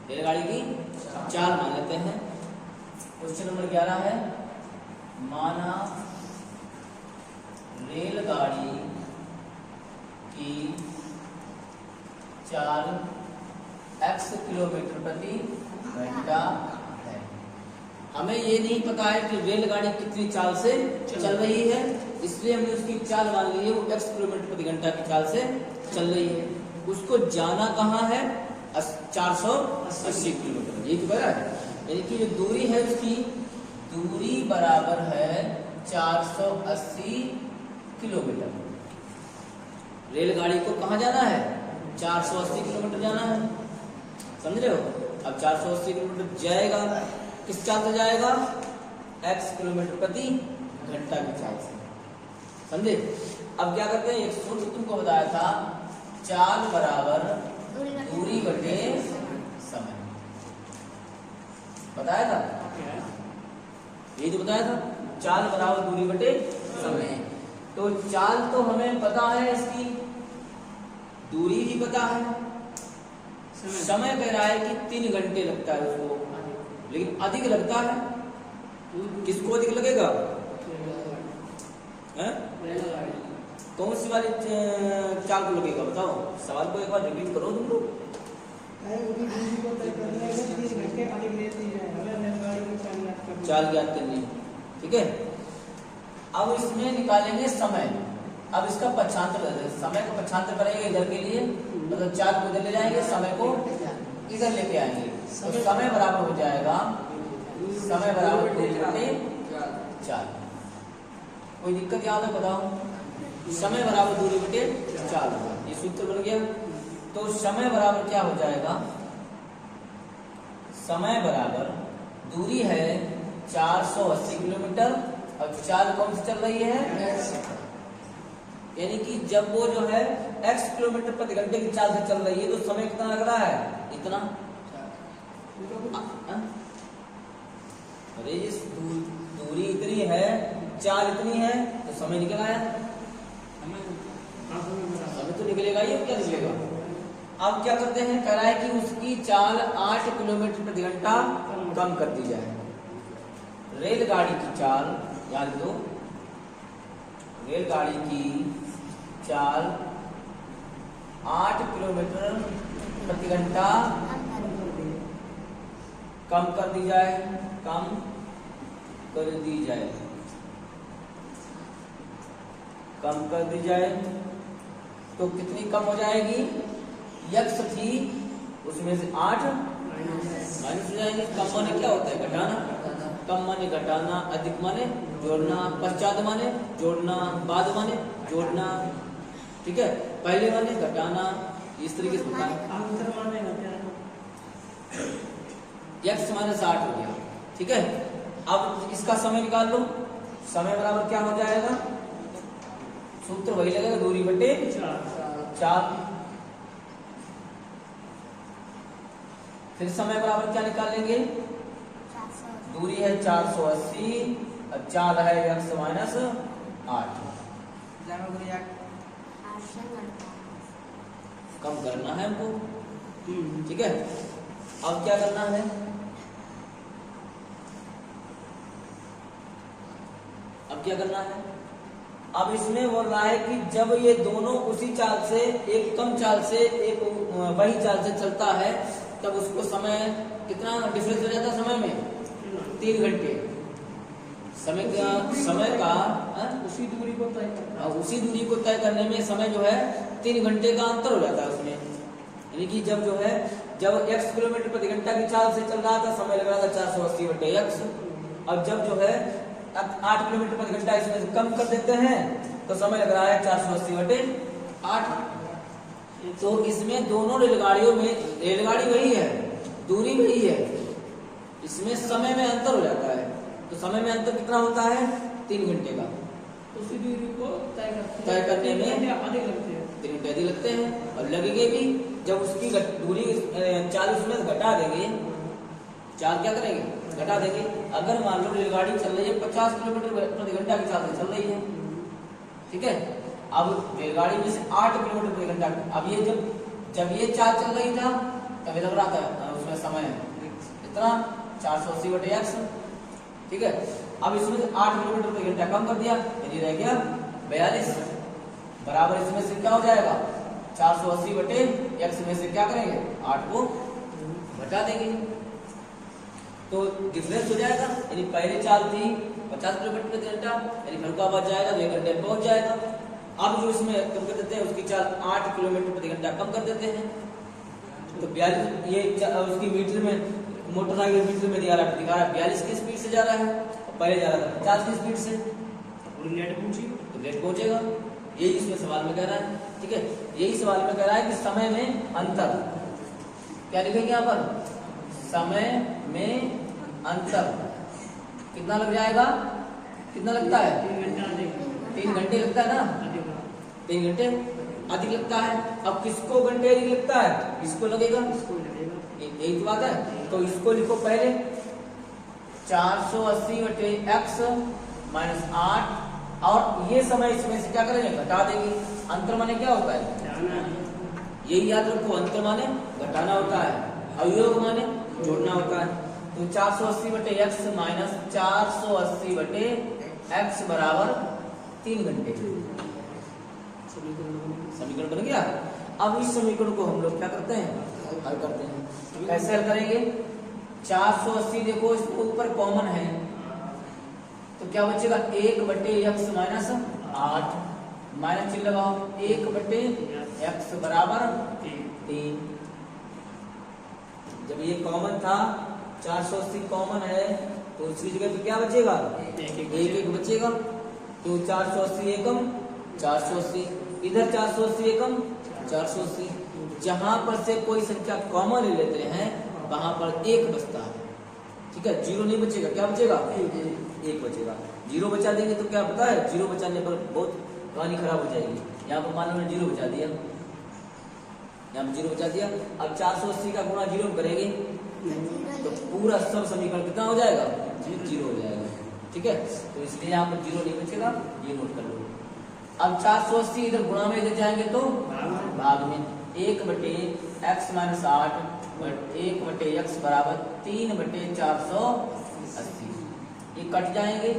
रेलगाड़ी की चाल मान लेते हैं। क्वेश्चन नंबर 11 है, माना रेलगाड़ी की चाल x किलोमीटर प्रति घंटा है। हमें ये नहीं पता है कि रेलगाड़ी कितनी चाल से चल रही है, इसलिए हमने उसकी चाल मान ली है वो x किलोमीटर प्रति घंटा की चाल से चल रही है। उसको जाना कहाँ है? 480 किलोमीटर, यही तो कह रहा है। यानी कि जो दूरी है उसकी दूरी बराबर है 480 किलोमीटर। रेलगाड़ी को कहाँ जाना है? 480 किलोमीटर जाना है, समझ रहे हो? अब 480 किलोमीटर जाएगा, किस चाल से जाएगा? x किलोमीटर प्रति घंटा की चाल से, समझे? अब क्या करते हैं, एक सूत्र तुमको बताया था, चाल बराबर दूरी बटे समय, बताया था, यही तो बताया था, चाल बराबर दूरी बटे समय। तो चाल तो हमें पता है, इसकी दूरी भी पता है, समय कह रहा है कि 3 घंटे लगता है उसको, लेकिन अधिक लगता है, किसको अधिक लगेगा? कौन सी वाली चाल को लगेगा बताओ? सवाल को एक बार रिपीट करो तुम लोग। चाल ज्ञात करनी, ठीक है। अब इसमें निकालेंगे समय। अब इसका पक्षांतर, समय का पक्षांतर करेंगे इधर के लिए, मतलब चाल को इधर ले जाएंगे, समय को इधर लेके आएंगे, तो समय बराबर हो जाएगा, समय बराबर 2/4। कोई दिक्कत याद है बताओ? समय बराबर दूरी बटे 4, ये सूत्र बन गया। तो समय बराबर क्या हो जाएगा? समय बराबर दूरी है 480 किलोमीटर और चाल कौन सी चल रही है? यानी कि जब वो जो है x किलोमीटर प्रति घंटे की चाल से चल रही है, तो समय कितना लग रहा है? इतना। अरे इस दूरी इतनी है, चाल इतनी है, तो समय निकल आया। समय तो निकलेगा ही, क्या निकलेगा? अब क्या करते हैं, कह रहा है कि उसकी चाल 8 किलोमीटर प्रति घंटा कम कर दी जाए। रेलगाड़ी की चाल, याद दो, रेलगाड़ी की चाल 8 किलोमीटर प्रति घंटा कम कर दी जाए, कम कर दी जाए, कम कर दी जाए। तो कितनी कम हो जाएगी? x थी, उसमें से 8 माइनस हो जाएंगे। कम माने क्या होता है? घटाना। कम माने घटाना, अधिक माने जोड़ना, पश्चात माने जोड़ना, बाद माने जोड़ना, ठीक है। पहले माने घटाना, इस तरीके से होता है। x माइनस 8 हो गया, ठीक है। अब इसका समय निकाल लो। समय बराबर क्या हो जाएगा? सूत्र वही लगेगा, दूरी बटे 4। फिर समय बराबर क्या निकालेंगे? दूरी है 480 और चाल है x माइनस 8। कम करना है हमको, ठीक है। अब क्या करना है? अब क्या करना है? अब इसमें बोल रहा है कि जब ये दोनों उसी चाल से, एक कम चाल से एक वही चाल से चलता है, तब उसको समय कितना डिफरेंस हो जाता है? समय में 3 घंटे। समय का उसी दूरी को तय करने में समय जो है 3 घंटे का अंतर हो जाता है उसमें। यानी कि जब जो है, जब x किलोमीटर प्रति घंटा की चाल से चल रहा था, समय लग रहा था 480 बटे x। अब जब जो है 8 किलोमीटर प्रति घंटा इसमें से कम कर देते हैं, तो समय लग रहा है 480 बटे 8। तो इसमें दोनों रेलगाड़ियों में, रेलगाड़ी वही है, दूरी वही है, इसमें समय में अंतर हो जाता है। तो समय में अंतर कितना होता है? 3 घंटे का। उसी दूरी को तय करने में 3 घंटे अधिक लगते हैं, और लगेंगे भी। जब उसकी दूरी 40 में घटा देंगे, चाल क्या करेंगे? घटा देंगे। अगर मान लो रेलगाड़ी चल रही है 50 किलोमीटर प्रति घंटा की चाल से चल रही है, ठीक है। अब रेलगाड़ी में से 8 किलोमीटर प्रति घंटा, अब ये जब ये चाल चल रही था, तब लग रहा था उसमें समय है इतना 480/x, ठीक है। अब इसमें से 8 किलोमीटर प्रति घंटा कम कर दिया, यानी रह गया 42 बराबर इसमें से क्या हो जाएगा 480/x में से क्या करेंगे 8 को घटा देंगे तो डिफरेंस हो जाएगा, यानी पहले चाल थी 50 किलोमीटर प्रति घंटा, यानी हल्का बच जाएगा तो 1 घंटे में पहुंच जाएगा। अब जो इसमें कम कर देते हैं उसकी चाल 8 किलोमीटर प्रति घंटा कम कर देते हैं तो 42 ये उसकी मीटर में मोटर साइकिल मीटर में दिखा रहा है 42 की स्पीड से जा रहा है और पहले जा रहा था 50 की स्पीड से, तो लेट पहुंचेगा। यही इसमें सवाल में कह रहा है, ठीक है। यही सवाल में कह रहा है कि समय में अंतर, क्या लिखेंगे यहाँ पर समय में अंतर कितना लग जाएगा, कितना लगता है 3 घंटे लगता है ना, 3 घंटे अधिक लगता है। अब किसको घंटे अधिक लगता है, किसको लगेगा, यही तो बात है। तो इसको लिखो पहले 480/x माइनस 8 और ये समय इसमें से क्या करेंगे घटा देंगे। अंतर माने क्या होता है, यही याद रखो, अंतर माने घटाना होता है, अवयोग माने जोड़ना होता है। तो 480/x माइनस 480/x बराबर 3 घंटे, समीकरण बन गया। अब इस समीकरण को हम लोग क्या करते हैं हल करते हैं। कैसे हल करेंगे, 480 देखो इसके ऊपर कॉमन है तो क्या बचेगा 1/x माइनस 8 माइनस चिन्ह लगाओ 1/x बराबर 3। जब ये कॉमन था 480 कॉमन है तो उसकी जगह पे क्या बचेगा 1 बचेगा। तो 480 एकम 480, इधर 480 एकम 480, जहां पर से कोई संख्या कॉमन ले लेते हैं वहां पर 1 बचता है, ठीक है। 0 नहीं बचेगा, क्या बचेगा 1 बचेगा। 0 बचा देंगे तो क्या पता है 0 बचाने पर बहुत कहानी खराब हो जाएगी। यहाँ पर मान लो मैंने 0 बचा दिया, यहाँ पर 0 बचा दिया। अब 480 का गुणा 0 में करेंगे तो पूरा सब समीकरण कितना हो जाएगा 0 हो जाएगा, ठीक है। तो इसलिए यहाँ पर 0 नहीं बचेगा, ये नोट कर लो। अब 480 इधर गुणा में इधर जाएंगे तो भाग में 1/x माइनस 8 1/x बराबर 3/480, ये कट जाएंगे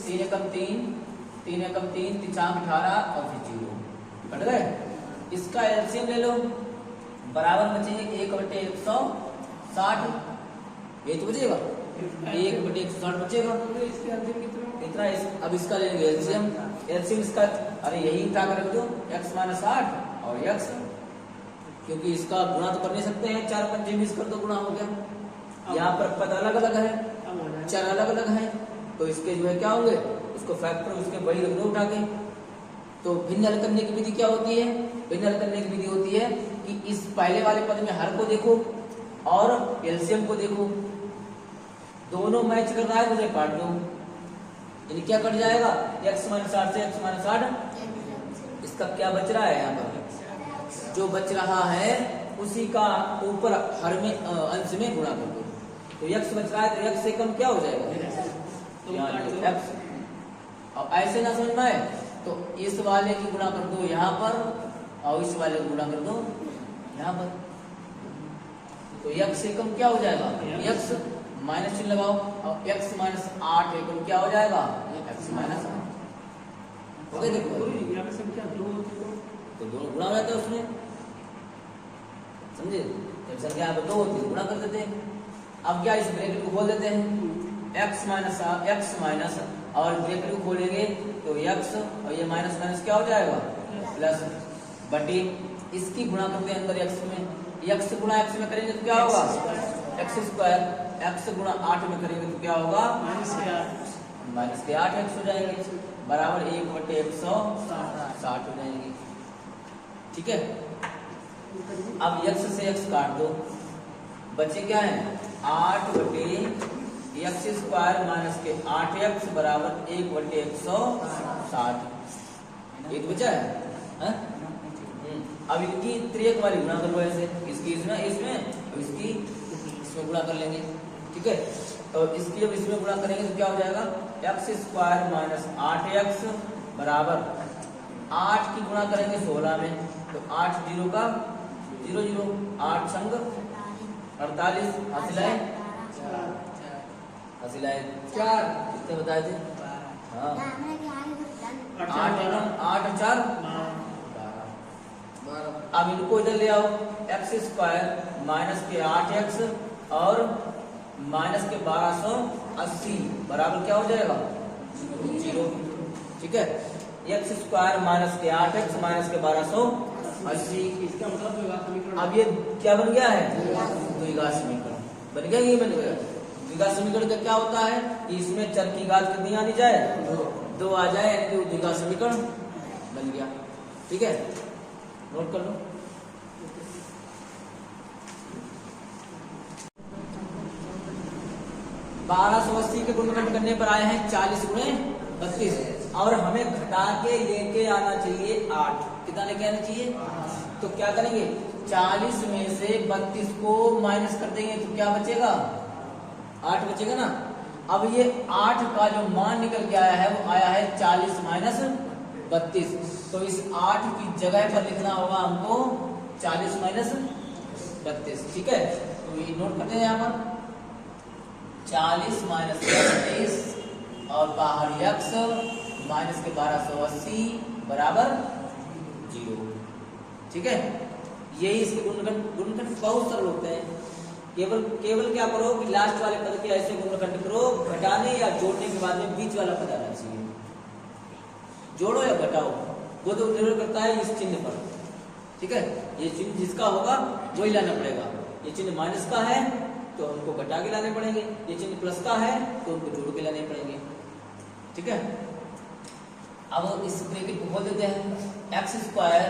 3 एकम 3 3 एकम 3 3 18 और फिर 0 कट गए। इसका एलसीएम ले लो, बराबर बचेंगे 1/160, ये तो बचेगा 1/160 बचेगा इतना। अब इसका लेंगे एलसीएम, एलसीएम इसका अरे यही उठा कर रख दो x माइनस 8 और x, क्योंकि इसका गुणा तो कर नहीं सकते हैं, 4 5 मिस कर दो गुणा हो गया। यहाँ पर पद अलग अलग है, चर अलग अलग है तो इसके जो है क्या होंगे उसको फैक्टर उसके बड़ी रख दो उठा के। तो भिन्न हल करने की विधि क्या होती है, भिन्न हल करने की विधि होती है कि इस पहले वाले पद में हर को देखो और एलसीएम को देखो, दोनों मैच कर रहा है तो उन्हें काट दो, यानी क्या कट जाएगा x माइनस 8 से x माइनस 8, इसका क्या बच रहा है यहाँ पर जो बच रहा है उसी का ऊपर हर में अंश में गुणा कर दो। तो x बच रहा है तो x से कम क्या हो जाएगा x। और ऐसे ना समझ में आए तो इस वाले की गुणा कर दो यहाँ पर और इस वाले को गुणा कर दो यहाँ पर, तो x से कम क्या हो जाएगा x माइनस चिन्ह लगाओ और x माइनस 8 एकम क्या हो जाएगा x माइनस 8। ओके देखो तो दोनों गुणा हो जाता है उसमें, समझे। जब संख्या यहाँ पर 2 होती है गुणा कर देते हैं। अब क्या इस ब्रैकेट को खोल देते हैं x माइनस और ब्रैकेट को खोलेंगे तो x और ये माइनस माइनस क्या हो जाएगा प्लस बटे इसकी गुणा करते हैं अंदर x में, x गुणा x में करेंगे तो क्या होगा x स्क्वायर, x गुणा 8 में करेंगे तो क्या होगा माइनस के 8 x हो जाएंगे बराबर 1/160 हो जाएंगे, ठीक है। अब x से x काट दो, बचे क्या है 8/x स्क्वायर माइनस के 8x बराबर 1/160, ये तो बचा है। अब इनकी त्रियक वाली गुणा कर लो ऐसे, इसकी इसमें इसकी इसमें गुणा कर लेंगे, ठीक है। तो इसकी जब इसमें गुणा करेंगे तो क्या हो जाएगा x स्क्वायर माइनस 8x बराबर 8 की गुणा करेंगे 16 में तो 8 0 का 0 0 8 संग 48 हासिल है 4 कितने बताए थे? हाँ 8 और 4 12। अब इनको इधर ले आओ, एक्स स्क्वायर माइनस के 8x और माइनस के 1280 बराबर क्या हो जाएगा? 0। ठीक है, एक्स स्क्वायर माइनस के 8x माइनस के 1280। इसका मतलब अब ये क्या बन गया है? द्विघात समीकरण बन गया। ये बन गया द्विघात समीकरण का क्या होता है? इसमें चर की घात कितनी आनी जाए? 2 आ जाए, यानी कि द्विघात समीकरण बन गया। ठीक है, नोट कर लो। बारह सौ 80 के गुणनखंड करने पर आए हैं 40 गुणे 32 और हमें घटा के लेके आना चाहिए 8। कितना लेके आना चाहिए? तो क्या करेंगे? 40 में से 32 को माइनस कर देंगे तो क्या बचेगा? 8 बचेगा ना। अब ये 8 का जो मान निकल के आया है वो आया है 40 माइनस 32। तो इस 8 की जगह पर लिखना होगा हमको 40 माइनस 32। ठीक है, तो ये नोट करते हैं यहाँ पर 40 माइनस 32 और बाहर x माइनस के 1280 बराबर 0। ठीक है, यही इसके गुणनखंड बहुत सरल होते हैं। केवल क्या करो कि लास्ट वाले पद के ऐसे गुणनखंड करो, घटाने या जोड़ने के बाद में बीच वाला पद आना चाहिए। जोड़ो या घटाओ वो तो निर्भर करता है इस चिन्ह पर। ठीक है, ये चिन्ह जिसका होगा वही लाना पड़ेगा। ये चिन्ह माइनस का है तो हमको घटा के लाने पड़ेंगे, ये चिन्ह प्लस का है तो उनको जोड़ के लाने पड़ेंगे। ठीक है, अब इस ब्रैकेट को खोल देते हैं। एक्स स्क्वायर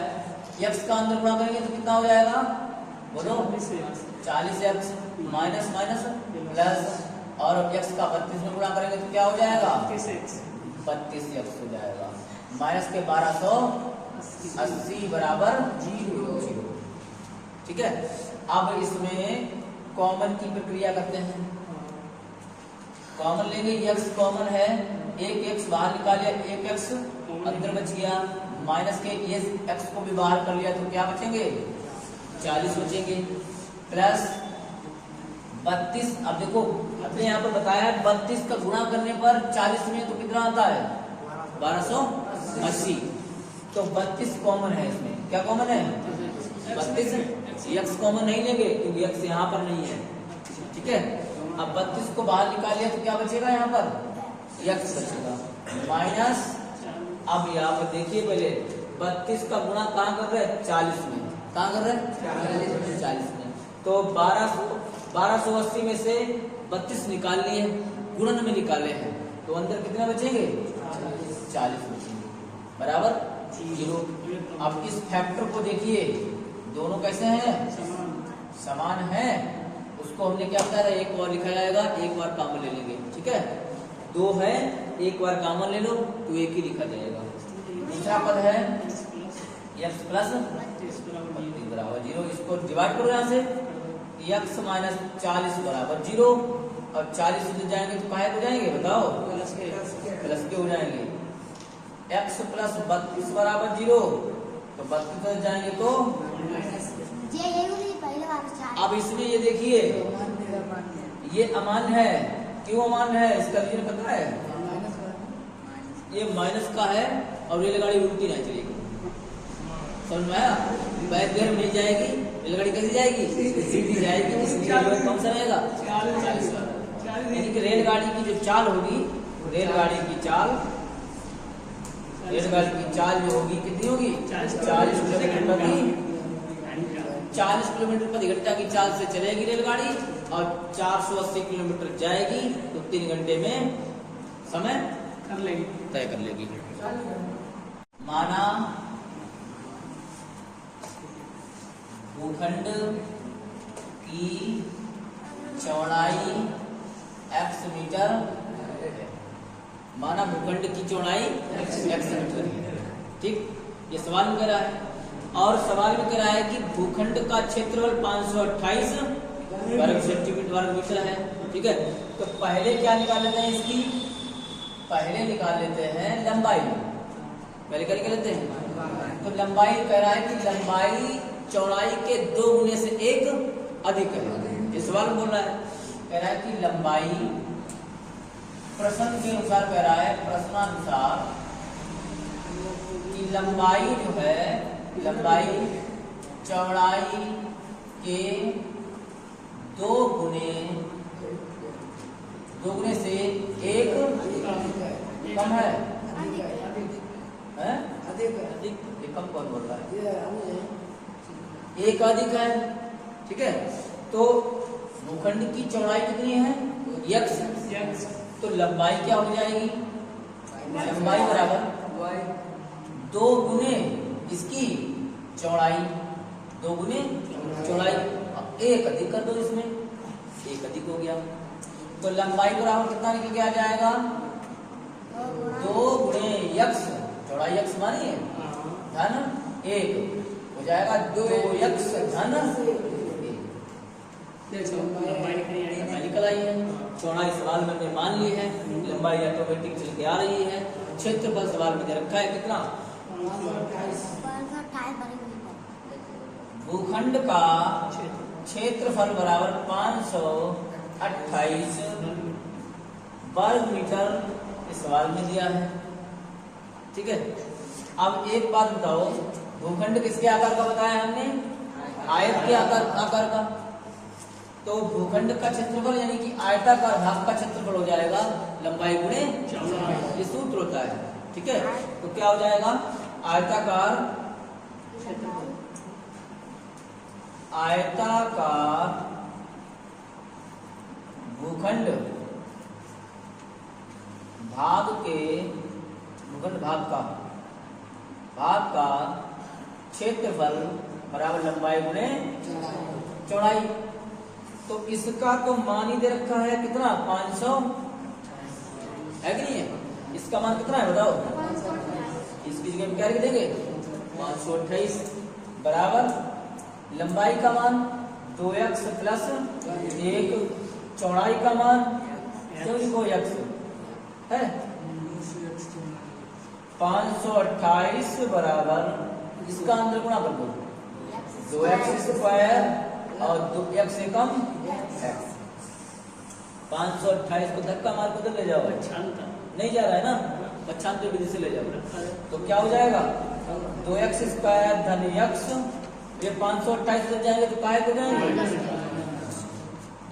एक्स का अंदर गुणा करेंगे तो कितना हो जाएगा? बोलो 40x माइनस माइनस प्लस और x का 32 में गुणा करेंगे तो क्या हो जाएगा? 32x हो जाएगा माइनस के 1280 बराबर 0। ठीक है, अब इसमें कॉमन की प्रक्रिया करते हैं। कॉमन लेंगे, x कॉमन है, एक x बाहर निकालिए, एक x अंदर बच गया, माइनस के ये x को भी बाहर कर लिया तो क्या बचेंगे? 40 बचेंगे प्लस 32। अब देखो अपने यहाँ पर बताया है 32 का गुणा करने पर 40 में तो कितना आता है? 1280। तो 32 कॉमन है इसमें। क्या कॉमन है? 32। x कॉमन नहीं लेंगे क्योंकि x यहाँ पर नहीं है। ठीक है, अब 32 को बाहर निकालिए तो क्या बचेगा? यहाँ पर x बचेगा माइनस। अब यहाँ पर देखिए पहले 32 का गुणा कहाँ कर रहे हैं? 40 में। कहाँ कर रहे हैं? 40 में। तो 1280 में से 32 निकाल लिए, गुणन में निकाले हैं तो अंदर कितना बचेंगे? 40 बचेंगे बराबर 0। अब इस फैक्टर को देखिए, दोनों कैसे हैं? समान है। उसको हमने क्या बताया? एक बार लिखा जाएगा, एक बार कॉमन ले लेंगे। ठीक है, 2 है, एक बार कॉमन ले लो तो एक ही लिखा जाएगा। दूसरा पद है x प्लस 32 बराबर 0। इसको डिवाइड करो यहाँ से, x माइनस 40 बराबर 0 और 40 से जाएंगे तो काहे हो जाएंगे? बताओ, प्लस के हो जाएंगे। x प्लस 32 बराबर 0 तो 32 से जाएंगे तो अब इसमें ये देखिए ये अमान्य है। क्यों अमान्य है? इसका रीजन पता है? ये माइनस का है और रेलगाड़ी उल्टी नहीं चलेगी। समझ में आया? बैक गियर नहीं जाएगी, रेलगाड़ी कैसी जाएगी? सीधी जाएगी। इसलिए कौन सा रहेगा? 40 वाला। यानी कि रेलगाड़ी की जो चाल होगी, रेलगाड़ी की चाल जो होगी कितनी होगी? 40 किलोमीटर प्रति घंटा की चाल से चलेगी रेलगाड़ी और 480 किलोमीटर जाएगी तो 3 घंटे में समय तय कर लेगी। माना भूखंड की चौड़ाई x मीटर है। माना भूखंड की चौड़ाई x मीटर है। ठीक, ये सवाल में कह रहा है। और सवाल में कह रहा है कि भूखंड का क्षेत्रफल 528 वर्ग सेंटीमीटर वर्ग मीटर है। ठीक है, तो पहले क्या निकाल लेते हैं? इसकी पहले निकाल लेते हैं लंबाई। पहले क्या निकाल लेते हैं? तो लंबाई कह रहा है कि लंबाई चौड़ाई के 2 गुने से 1 अधिक है। इस सवाल में बोल रहा है, कह रहा है कि लंबाई प्रश्न के अनुसार कह रहा है, प्रश्नानुसार कि लंबाई जो है, लंबाई चौड़ाई के दो गुने से एक कम है, अधिक। ये कम कौन बोल रहा है? एक अधिक है, ठीक है। तो भूखंड की चौड़ाई कितनी है? यक्स। तो लंबाई क्या हो जाएगी? लंबाई बराबर दो गुने इसकी चौड़ाई, दो गुने चौड़ाई। एक अधिक कर दो, इसमें एक अधिक हो गया। तो लंबाई बराबर कितना निकल के आ जाएगा? दो गुणे यक्स, चौड़ाई यक्स मानी है, धन एक हो जाएगा, दो यक्स धन लंबाई निकल आई है। चौड़ाई सवाल में हमने मान ली है, लंबाई ऑटोमेटिक चल के आ रही है। क्षेत्रफल सवाल में दे रखा है कितना? भूखंड का क्षेत्रफल बराबर 528 वर्ग मीटर इस सवाल में दिया है, ठीक है। अब एक बात बताओ, भूखंड किसके आकार का बताया हमने? आयत के आकार का। तो भूखंड का क्षेत्रफल यानी कि आयताकार भाग का क्षेत्रफल हो जाएगा लंबाई गुणे चौड़ाई। ये सूत्र होता है, ठीक है। तो क्या हो जाएगा? आयताकार भूखंड भाग का क्षेत्रफल बराबर लंबाई गुणे चौड़ाई। तो इसका तो मान ही दे रखा है कितना? 500 है कि नहीं है? इसका मान कितना है बताओ? इसकी जगह क्या लिख देंगे? 528 बराबर लंबाई का मान 2x प्लस 1, चौड़ाई का मान क्यों लिखो x है 528 बराबर इसका अंदर गुणा कर दो 2x स्क्वायर और 2x से कम x। 528 को धक्का मार के ले जाओ, नहीं जा रहा है ना, 95 विधि से ले जाओ। तो क्या हो जाएगा? 2x स्क्वायर धन x। ये 528 लग जाएंगे तो काहे को जाएंगे?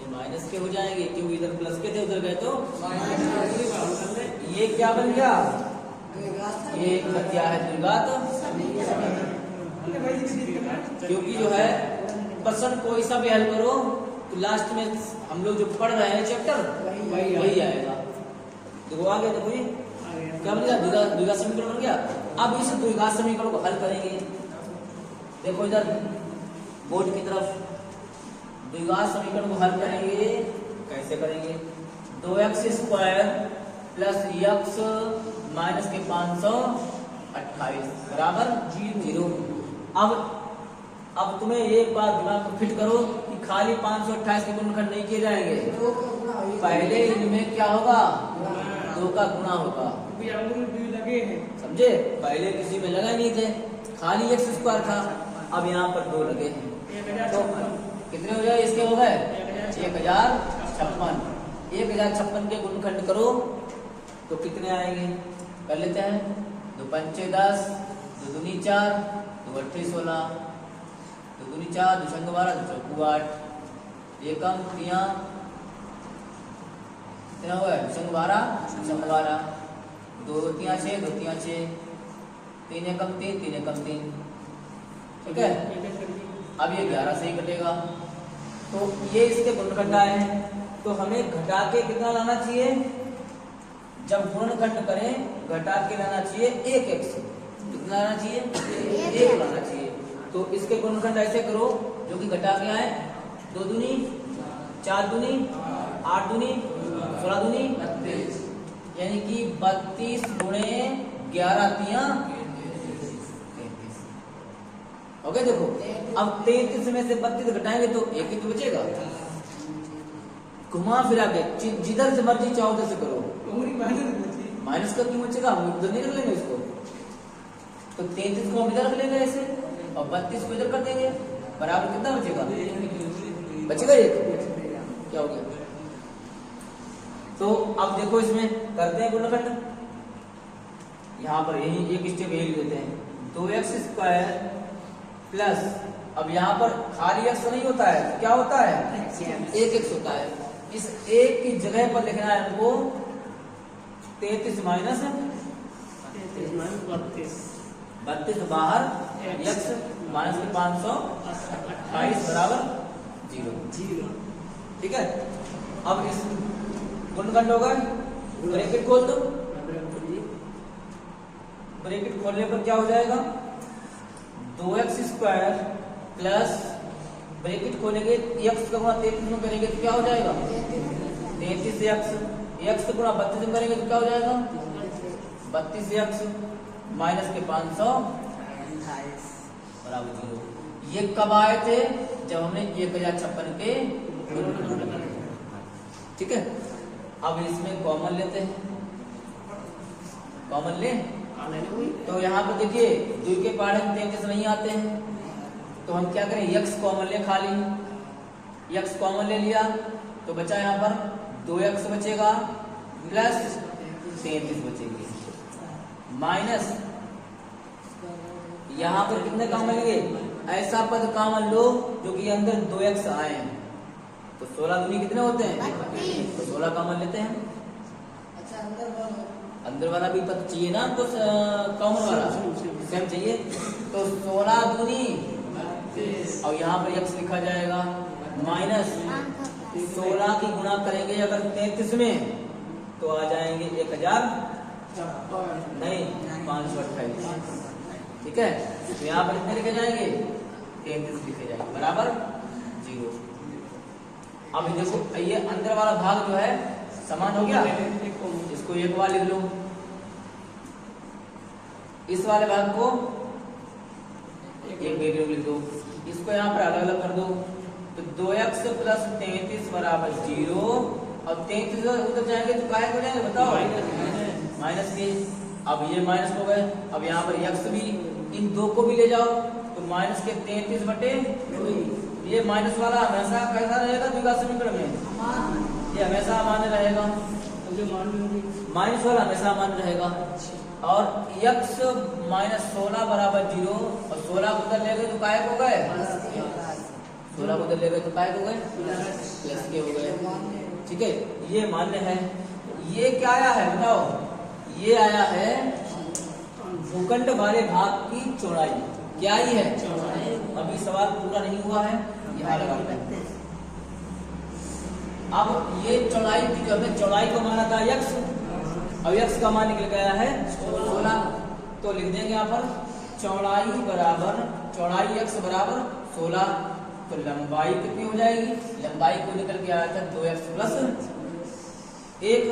ये माइनस के हो जाएंगे, क्योंकि इधर प्लस के थे उधर गए तो ये क्या बन गया? ये क्या है? द्विघात। क्योंकि जो है प्रश्न कोई सा भी हल करो तो लास्ट में हम लोग जो पढ़ रहे हैं चैप्टर वही आएगा। देखो आगे देखो ये क्या बन गया? द्विघात समीकरण बन गया। अब इस द्विघात समीकरण को हल करेंगे। देखो इधर बोर्ड की तरफ द्विघात समीकरण को हल करेंगे। कैसे करेंगे? 2x square plus x minus के 528 बराबर 0। अब तुम्हें एक बात दिमाग में फिट करो कि खाली 528 के गुणनखंड नहीं किए जाएंगे, पहले इनमें क्या होगा? 2 का गुणा होगा। समझे? पहले किसी में लगा नहीं थे, खाली x स्क्वायर था, अब यहाँ पर 2 लगे हैं। तो कितने हो जाए? इसके हो गए 1056। 1056 के गुणनखंड करो तो कितने आएंगे? कर लेते हैं। 2 पंचे 10, 2 दूनी 4, 2 अट्ठे 16, 2 दूनी 4, 2 छंग 12, 2 चौकू 8, एकम तिया कितना हुआ है? 2 छंग 12, 2 छंग 12, 2 तिया 6, 2 तिया 6, 3 एकम 3, 3 एकम 3, ठीक है। अब ये 11 से ही कटेगा। तो ये इसके गुणनखंड आए हैं। तो हमें घटा के कितना लाना चाहिए? जब गुणनखंड करें घटा के लाना चाहिए 1x। कितना लाना चाहिए? 1 लाना चाहिए। तो इसके गुणनखंड ऐसे करो जो कि घटा के आए। 2 दूनी 4 दूनी 8 दूनी 16 दूनी 32, यानी कि 32 गुणे 11 तिया 33। ओके देखो, अब 33 में से 32 घटाएंगे तो 1 ही तो बचेगा। घुमा फिरा के जिधर से मर्जी चाहो उधर से करो। माइनस का क्यों बचेगा? हम उधर नहीं रख लेंगे इसको। तो 33 को हम इधर रख लेंगे ऐसे और 32 को इधर कर देंगे। बराबर कितना बचेगा? बचेगा 1। तो अब देखो इसमें करते हैं गुणनखंड। यहाँ पर यही एक स्टेप यही लेते हैं, 2x² प्लस, अब यहाँ पर खाली x नहीं होता है, क्या होता है, एक x होता है। इस एक की जगह पर लिखना है हमको 33 माइनस 32 बाहर x माइनस 528 बराबर 0। ठीक है, अब इस गुणनखंड होगा, ब्रैकेट खोल दो, ब्रैकेट खोलने पर क्या हो जाएगा, 2x² प्लस ब्रैकेट खोलेंगे x का गुणा 33 में करेंगे तो क्या हो जाएगा, 33x, x गुणा 32 में करेंगे तो क्या हो जाएगा, 32x माइनस के 528 बराबर 0। ये कब आए थे, जब हमने 1056 के गुणनखंड करे। ठीक है, अब इसमें कॉमन लेते हैं, कॉमन ले तो यहाँ पर देखिए 2 के पहाड़े 33 नहीं आते हैं, तो हम क्या करें, x कॉमन ले, खाली x कॉमन ले लिया तो बचा यहाँ पर 2x बचेगा प्लस 33 बचेगी माइनस, यहाँ पर कितने कॉमन लेंगे, ऐसा पद कॉमन लो जो कि अंदर 2x आए हैं, तो 16 दूनी कितने होते हैं, तो 16 कॉमन लेते हैं। अंदर वाला भी पद चाहिए ना हमको, कॉमन वाला सेम चाहिए, तो 16 दूनी और यहाँ पर x लिखा जाएगा माइनस 16 की गुणा करेंगे अगर 33 में तो आ जाएंगे 1000 नहीं 528। ठीक है, तो यहाँ पर कितने लिखे जाएंगे, 33 लिखे जाएंगे बराबर 0। अब देखो ये अंदर वाला भाग जो है समान हो गया, इसको एक बार लिख लो, इस वाले भाग को एक लिख दो, इसको यहाँ पर अलग अलग कर दो, तो 2x प्लस 33 बराबर 0, और 33 उधर जाएंगे तो काय हो जाएंगे बताओ, माइनस के, अब ये माइनस हो गए, अब यहाँ पर x भी, इन दो को भी ले जाओ तो माइनस के 33 बटे, ये माइनस वाला हमेशा कैसा रहेगा द्विघात समीकरण में, ये हमेशा अमान्य रहेगा, माइनस वाला हमेशा अमान्य रहेगा, और x माइनस 16 बराबर 0, और 16 को उधर ले गए तो काय हो गए, 16 को उधर ले गए तो काय हो गए, प्लस के हो गए। ठीक है, ये मान्य है। ये क्या आया है बताओ, ये आया है भूखंड वाले भाग की चौड़ाई, क्या आई है, अभी सवाल पूरा नहीं हुआ है, यहाँ लगा लेते हैं। अब ये चौड़ाई की जो हमने चौड़ाई को माना था x, और x का मान निकल गया है 16, तो लिख देंगे यहाँ पर चौड़ाई बराबर, चौड़ाई x बराबर 16, तो लंबाई कितनी हो जाएगी, लंबाई को निकल के आया था 2x प्लस 1,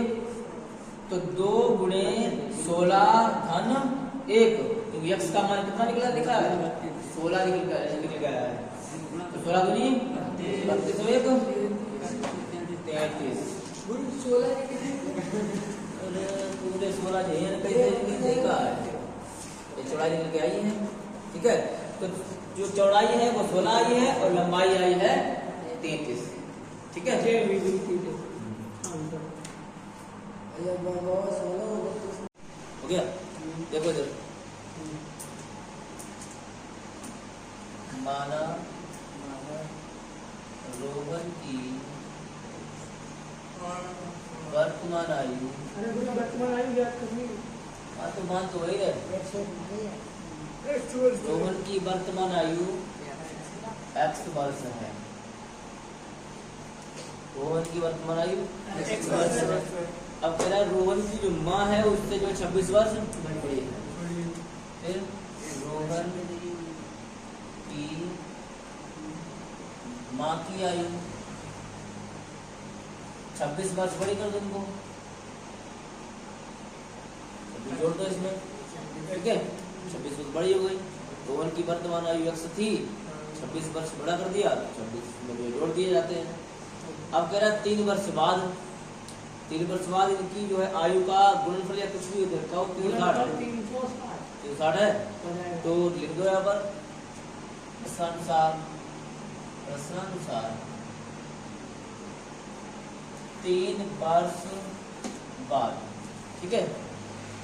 तो 2 गुणे 16 धन 1, तो x का मान कितना निकला, दिखा है 16 निकल गया है, तो 16 दूनी 32 1 33, पूरे 16 कैसे देखा है, ये चौड़ाई निकल के आई है। ठीक है, तो जो चौड़ाई है वो 16 आई है और लंबाई आई है 33। ठीक है, हो गया, देखो इधर, माना रोहन की वर्तमान आयु, हाँ तो मान तो वही है, रोहन की वर्तमान आयु x वर्ष है, रोहन की वर्तमान आयु x वर्ष है। अब कह रहा है रोहन की जो माँ है उससे जो 26 वर्ष बड़ी है, फिर रोहन की माँ की आयु 26 वर्ष बड़ी कर दो उनको, जोड़ दो इसमें। ठीक है, 26 वर्ष बड़ी हो गई, रोहन की वर्तमान आयु x थी, 26 वर्ष बड़ा कर दिया, 26 में जोड़ दिए जाते हैं। अब कह रहा है 3 वर्ष बाद, 3 वर्ष बाद इनकी जो है आयु का गुणनफल या कुछ भी देखा 360 है, तो लिख दो यहाँ पर प्रश्नानुसार 3 वर्ष बाद, ठीक है।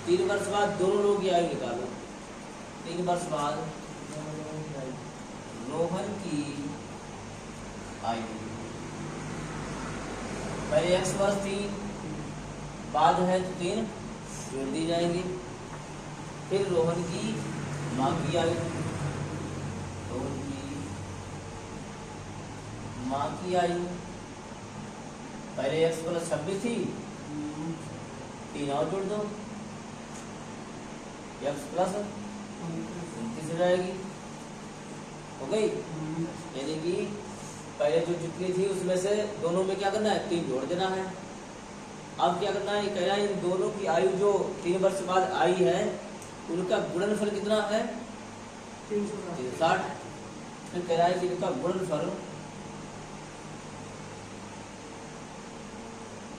3 वर्ष बाद दोनों लोग की आयु निकालो। 3 वर्ष बाद रोहन की आयु, पहले x वर्ष थी, बाद है तो 3 जोड़ दी जाएंगी। फिर रोहन की माँ की आयु, रोहन की माँ की आयु, पहले x प्लस 26 थी, 3 और जोड़ दो, x प्लस 29 हो जाएगी, हो गई। यानी कि पहले जो जितनी थी उसमें से दोनों में क्या करना है, 3 जोड़ देना है। अब क्या करना है, कह रहा है इन दोनों की आयु जो 3 वर्ष बाद आई है उनका गुणनफल कितना है, 360। फिर कह रहा है कि इनका गुणनफल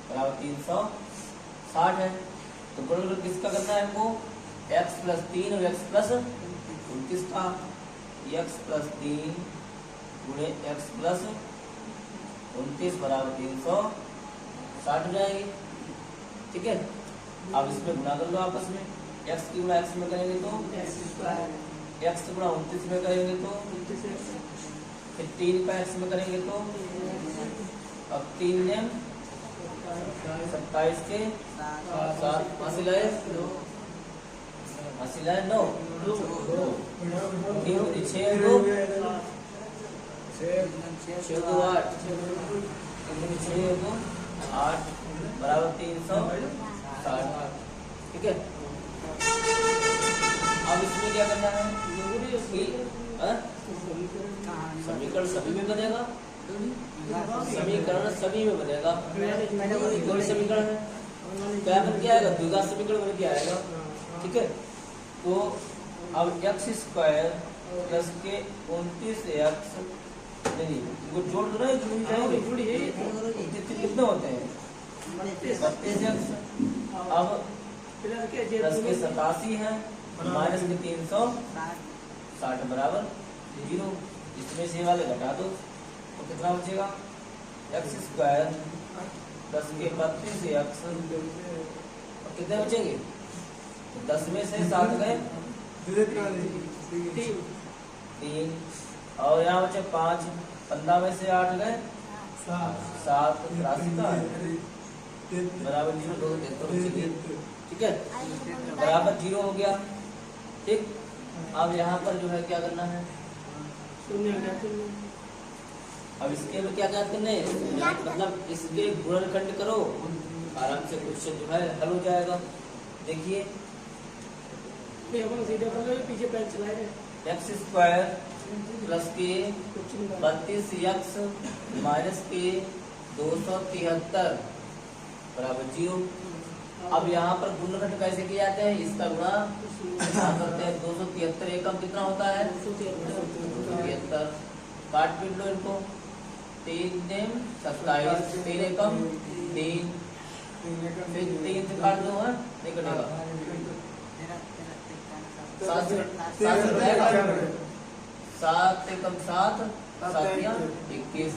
बराबर 360 है। तो गुणनफल किसका करना है हमको, x प्लस 3 और x प्लस 29 का। x प्लस 3 गुणे x प्लस 29 बराबर 360 हो जाएगी, ठीक है। अब इसमें गुणा कर लो आपस में, x की गुणा x में करेंगे तो x की गुणा 29 में करेंगे तो, फिर 3 का x में करेंगे तो, अब 3 ने 27 के 7 हासिल है 9, 3 6 2 6 2 8 बराबर 360, ठीक है। अब इसमें क्या करना है, समीकरण सभी में बनेगा, समीकरण सभी में बनेगा। कोई समीकरण है क्या बन के आएगा, द्विघात समीकरण बन के आएगा, ठीक है। तो अब x स्क्वायर प्लस के 29x, नहीं वो जोड़ दो ना, कितने होते हैं 32x, अब प्लस के 87 है माइनस के 360 बराबर 0। इसमें से वाले घटा दो तो कितना बचेगा, x स्क्वायर प्लस के 32x, और कितने बचेंगे, 10 में से 7 गए 3, और यहाँ बचे 5, 15 में से 8 गए 7, 83 का बराबर 0, ठीक है, बराबर 0 हो गया, ठीक। अब यहाँ पर जो है क्या करना है, अब इसके में क्या करना है, मतलब इसके गुणनखंड करो, आराम से क्वेश्चन जो है हल हो जाएगा। देखिए पीछे पेन चलाए, x स्क्वायर प्लस के 32x माइनस के 273 बराबर 0। अब यहाँ पर गुणनखंड कैसे किए जाते हैं, इसका गुणा करते हैं, 273 एकम कितना होता है, 273, काट पीट लो इनको, 3 नेम 27, 3 एकम 3, फिर 3 से काट दो, है नहीं कटेगा, 7 एकम 7, 7 या 21,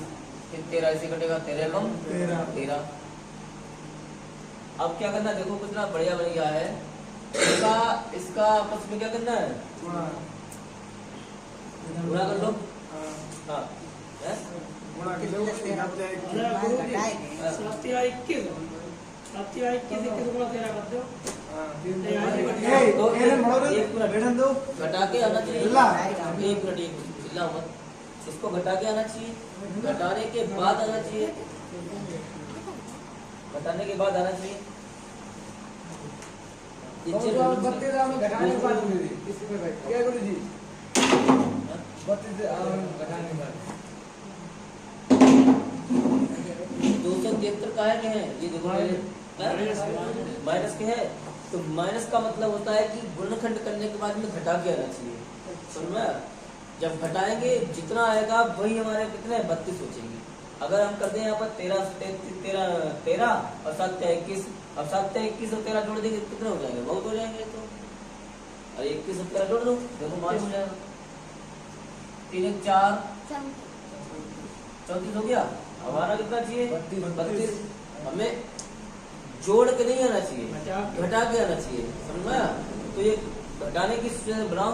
फिर 13 ऐसे कटेगा, 13 एकम 13। अब क्या करना, देखो कितना बढ़िया बन गया है, इसका आपस में क्या करना है, गुणा कर लो, हाँ घटा के आना चाहिए, 1 मिनट चिल्ला मत, इसको घटा के आना चाहिए, घटाने के बाद आना चाहिए, घटाने के बाद आना चाहिए। का है क्या है, ये देखो माइनस के है, तो माइनस का मतलब होता है कि गुणनखंड करने के बाद में घटा के आना चाहिए, समझ में। जब घटाएंगे जितना आएगा वही हमारे कितने 32 बचेंगे। अगर हम करते हैं यहाँ पर 13 और 7 21, अब 7 21 और 13 जोड़ देंगे कितने हो जाएंगे, बहुत हो जाएंगे। तो और 21 और 13 जोड़ दो, देखो मान हो जाएगा, 3 1 4 34 हो गया। हमारा कितना चाहिए 32, हमें जोड़ के नहीं आना चाहिए, घटा के आना चाहिए, समझ में आया? तो ये घटाने की सिचुएशन बनाओ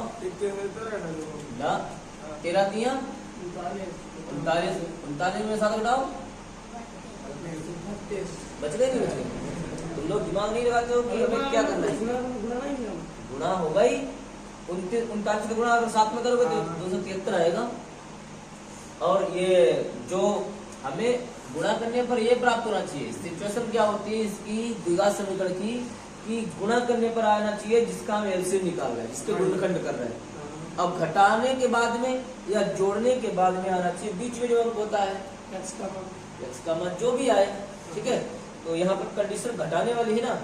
ना, 13 तिया 39, 39 में 7 घटाओ, बच गए नहीं बच गए? तुम लोग दिमाग नहीं लगाते हो कि हमें क्या करना है? गुणा होगा ही, 39 का गुणा अगर 7 में करोगे तो 273 आएगा। और ये जो हमें गुणा करने पर ये प्राप्त होना चाहिए, सिचुएशन क्या होती है इसकी द्विघात समीकरण की, कि गुणा करने पर आना चाहिए जिसका हम एलसीएम निकाल रहे हैं, जिसके गुणनखंड कर रहे हैं। अब घटाने के बाद में या जोड़ने के बाद में आना चाहिए, बीच में जो अंक होता है x का मान जो भी आए, ठीक है। तो यहाँ पर कंडीशन घटाने वाली है ना,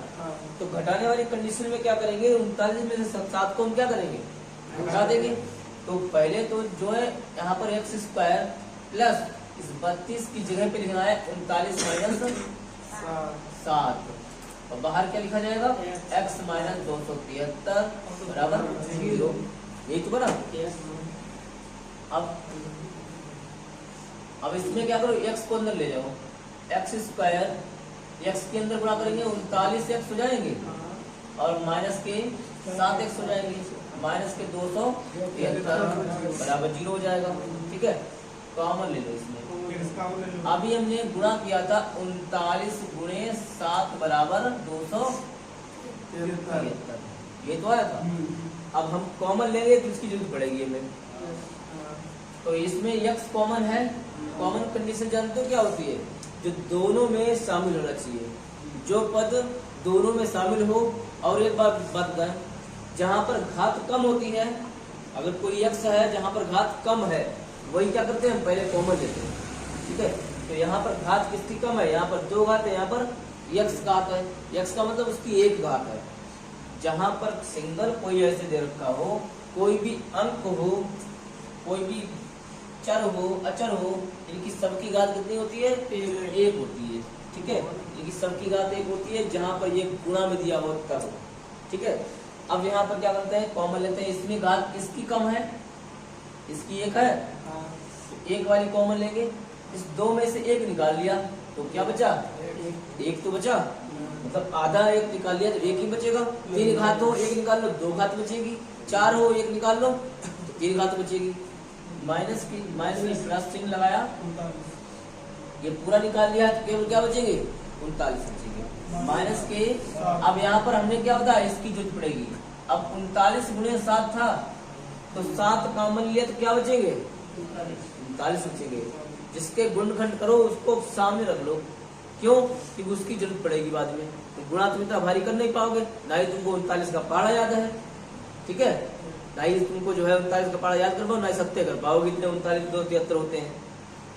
तो घटाने वाली कंडीशन में क्या करेंगे, 39 में से 7 को हम क्या करेंगे, घटा देंगे। तो पहले तो जो है यहाँ पर x² प्लस इस 32 की जगह पे लिखना है 39 माइनस 7, और बाहर क्या लिखा जाएगा, x माइनस 273 बराबर 0, यही तो बना। अब इसमें क्या करो, x को अंदर ले जाओ, x² x के अंदर गुणा करेंगे 39x हो जाएंगे, और माइनस के 7x हो जाएंगे, माइनस के 273 बराबर 0 हो जाएगा, ठीक है। कॉमन ले लो इसमें। अभी हमने गुणा किया था 39 गुणे 7 बराबर 273, ये तो आया था। अब हम कॉमन लेंगे तो इसकी जरूरत पड़ेगी हमें, तो इसमें x कॉमन है। कॉमन कंडीशन जानते हो क्या होती है, जो दोनों में शामिल होना चाहिए, जो पद दोनों में शामिल हो। और एक बात बताएं, जहां पर घात कम होती है, अगर कोई x है जहां पर घात कम है, वही क्या करते हैं, हम पहले कॉमन लेते हैं, ठीक है। तो यहाँ पर घात किसकी कम है, यहाँ पर 2 घात है, यहाँ पर x घात है, x का मतलब उसकी 1 घात है। जहां पर सिंगल कोई ऐसे दे रखा हो, कोई भी अंक हो, कोई भी चर हो, अचर हो, इनकी सबकी घात कितनी होती है, 1 होती है, ठीक है। इनकी सबकी घात 1 होती है, जहां पर ये गुणा में दिया हो तब, ठीक है। अब यहाँ पर क्या करते हैं, कॉमन लेते हैं। इसमें घात किसकी कम है, इसकी 1 है, तो 1 वाली कॉमन लेंगे। इस 2 में से 1 निकाल लिया तो क्या बचा, 1 तो बचा, मतलब आधा 1 निकाल लिया तो 1 ही बचेगा। 3 घात हो, 1 निकाल लो 2 घात बचेगी, 4 हो 1 निकाल लो तो 3 घात बचेगी। माइनस में प्लस चिन्ह लगाया, ये पूरा निकाल लिया तो केवल क्या बचेंगे, 39 बचेंगे। माइनस के अब यहाँ पर हमने क्या बताया, इसकी जरूरत पड़ेगी। अब 39 गुणे 7 था, तो 7 कॉमन लिया तो क्या बचेंगे, 39 बचेंगे। जिसके गुणनखंड करो उसको सामने रख लो, क्यों, क्योंकि उसकी जरूरत पड़ेगी बाद में। तो गुणा तुम इतना भारी कर नहीं पाओगे, ना ही तुमको 39 का पहाड़ा याद है, ठीक है, ना ही तुमको जो है 39 का पहाड़ा याद कर पाओ, ना ही सत्य कर पाओगे, इतने 39 273 होते हैं,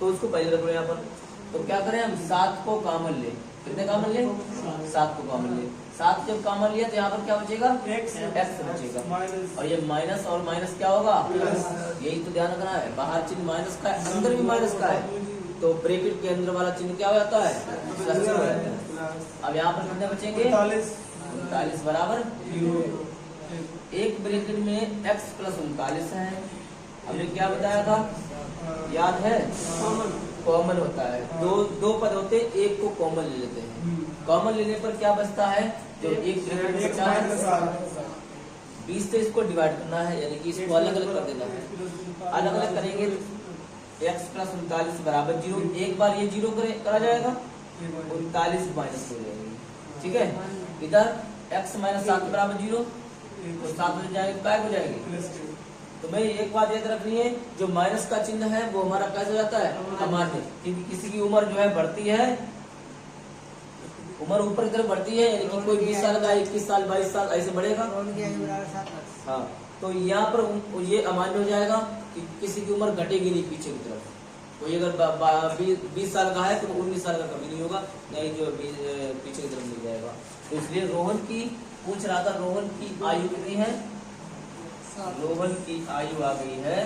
तो उसको पहले रख लो यहाँ पर। तो क्या करें हम, 7 को कॉमन ले, कितने कॉमन ले, 7 को कॉमन ले। 7 जब कॉमन लिया तो यहाँ पर क्या बचेगा, x बचेगा, और ये माइनस और माइनस क्या होगा, यही तो ध्यान रखना है। बाहर चिन्ह माइनस का है, अंदर भी माइनस का है, तो ब्रैकेट के अंदर वाला चिन्ह क्या हो जाता है, प्लस हो जाता है। अब यहाँ पर कितने बचेंगे, 39 बराबर 0। एक ब्रैकेट में x प्लस 39 है, हमने क्या बताया था, याद है, कॉमन होता है। दो पद होते हैं, एक को कॉमन ले लेते हैं। कॉमन लेने पर क्या बचता है, जो एक ब्रैकेट बचा है 20 से इसको डिवाइड करना है, यानी कि इसको अलग अलग कर देना है। अलग अलग करेंगे x प्लस 39 बराबर 0, एक बार ये 0 करा जाएगा, 39 माइनस हो जाएगी, ठीक है। इधर x माइनस 7 बराबर 0, तो 7 हो जाएगी, काय हो जाएगी। तो मैं एक बात याद रखनी है, जो माइनस का चिन्ह है वो हमारा कैसे जाता है, अमान्य, क्योंकि किसी की उम्र जो है बढ़ती है, उम्र ऊपर की तरफ बढ़ती है, यानी कि कोई 20 साल का 21 साल 22 साल ऐसे बढ़ेगा, हाँ, तो यहाँ पर ये अमान्य हो जाएगा कि किसी की उम्र घटेगी नहीं पीछे की तरफ। कोई अगर 20 साल का है तो 19 साल का कभी नहीं होगा, नहीं जो पीछे की तरफ मिल जाएगा। तो इसलिए रोहन की पूछ रहा था, रोहन की आयु कितनी है, रोहन की आयु आ गई है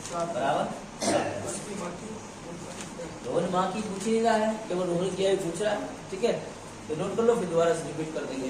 बराबर, रोहन माँ की पूछ ही नहीं रहा है, केवल रोहन की आयु पूछ रहा है, ठीक है। तो नोट कर लो, फिर दोबारा से रिपीट कर देंगे।